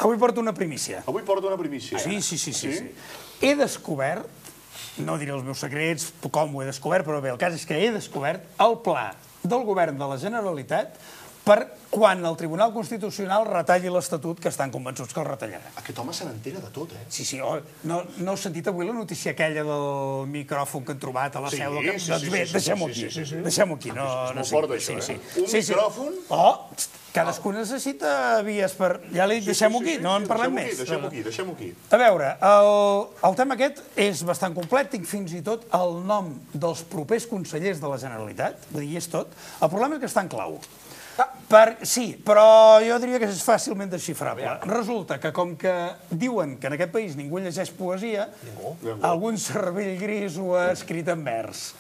Avui porto una primícia. Avui porto una primícia. Sí. He descobert, no diré els meus secrets, com ho he descobert, però bé, el cas és que he descobert el pla del govern de la Generalitat per quan el Tribunal Constitucional retalli l'Estatut, que estan convençuts que el retallarà. Aquest home se n'entera de tot, eh? Sí, no heu sentit avui la notícia aquella del micròfon que han trobat a la seu? Doncs bé, deixem-ho aquí. Deixem-ho aquí. És molt fort, això, eh? Un micròfon? Oh, cadascú necessita vies per... Ja l'he dit, deixem-ho aquí, no en parlem més. Deixem-ho aquí. A veure, el tema aquest és bastant complet, tinc fins i tot el nom dels propers consellers de la Generalitat, vull dir, és tot. El problema és que està en clau. Sí, però jo diria que és fàcilment desxifrable. Resulta que com que diuen que en aquest país ningú llegeix poesia, algun cervell gris ho ha escrit en vers.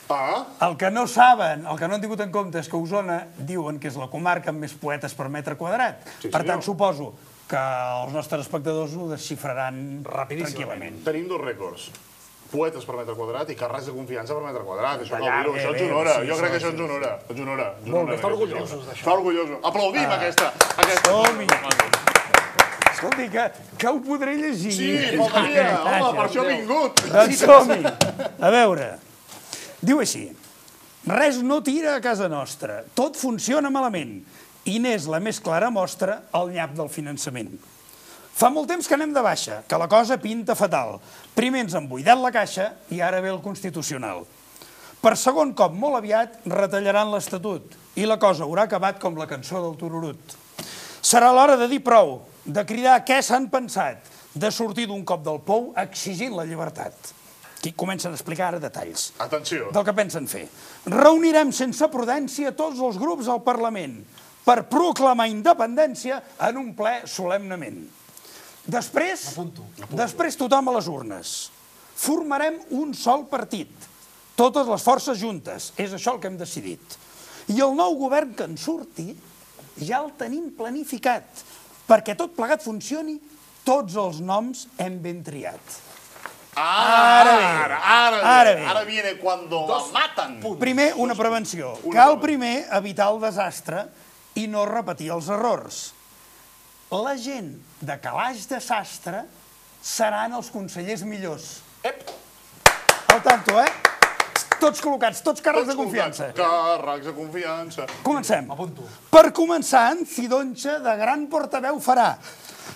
El que no saben, el que no han tingut en compte és que Osona diuen que és la comarca amb més poetes per metre quadrat. Per tant, suposo que els nostres espectadors ho desxifraran tranquil·lament. Tenim dos rècords. Poetes per metre quadrat i carrers de confiança per metre quadrat. Això ens honora. Jo crec que això ens honora. Ens honora. Molt bé, està orgullosos d'això. Està orgullosos. Aplaudim aquesta. Som-hi. Escolti, que ho podré llegir. Sí, faltaria. Home, per això he vingut. Doncs som-hi. A veure, diu així. Res no tira a casa nostra. Tot funciona malament. I n'és la més clara mostra el nyap del finançament. Fa molt temps que anem de baixa, que la cosa pinta fatal. Primer ens han buidat la caixa i ara ve el Constitucional. Per segon cop, molt aviat, retallaran l'Estatut i la cosa haurà acabat com la cançó del Tururut. Serà l'hora de dir prou, de cridar què s'han pensat, de sortir d'un cop del pou exigint la llibertat. Aquí comencen a explicar ara detalls del que pensen fer. Reunirem sense prudència tots els grups al Parlament per proclamar independència en un ple solemnement. Després tothom a les urnes. Formarem un sol partit. Totes les forces juntes. És això el que hem decidit. I el nou govern que en surti ja el tenim planificat. Perquè tot plegat funcioni, tots els noms hem ben triat. Ara viene cuando matan. Primer, una prevenció. Cal primer evitar el desastre i no repetir els errors. La gent de calaix de sastre seran els consellers millors. Al tanto, eh? Tots col·locats, tots càrrecs de confiança. Càrrecs de confiança. Comencem. Per començar, en Cidonxa de gran portaveu farà.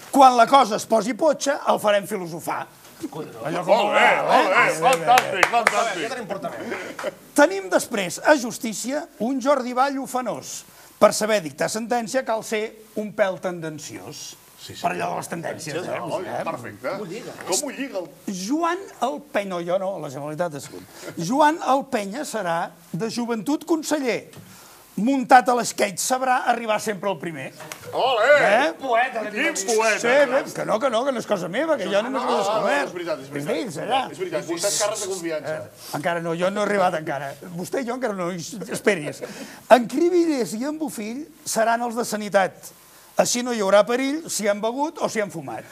Quan la cosa es posi potxa, el farem filosofar. Fantàstic. Tenim després a Justícia un Jordi Vall ufanós. Per saber dictar sentència cal ser un pèl tendenciós. Per allò de les tendències. Perfecte. Com ho lliga? Joan Alpenya, jo no, la Generalitat és Joan Alpenya serà de Joventut conseller. Muntat a l'skate sabrà arribar sempre el primer. Ole! Quin poeta! Que no és cosa meva, que jo no m'he descobert. És d'ells, allà. És veritat, vostè és càrrec de confiança. Encara no, jo no he arribat encara. Vostè i jo encara no, esperis. En Cribillers i en Bofill seran els de Sanitat. Així no hi haurà perill si han begut o si han fumat.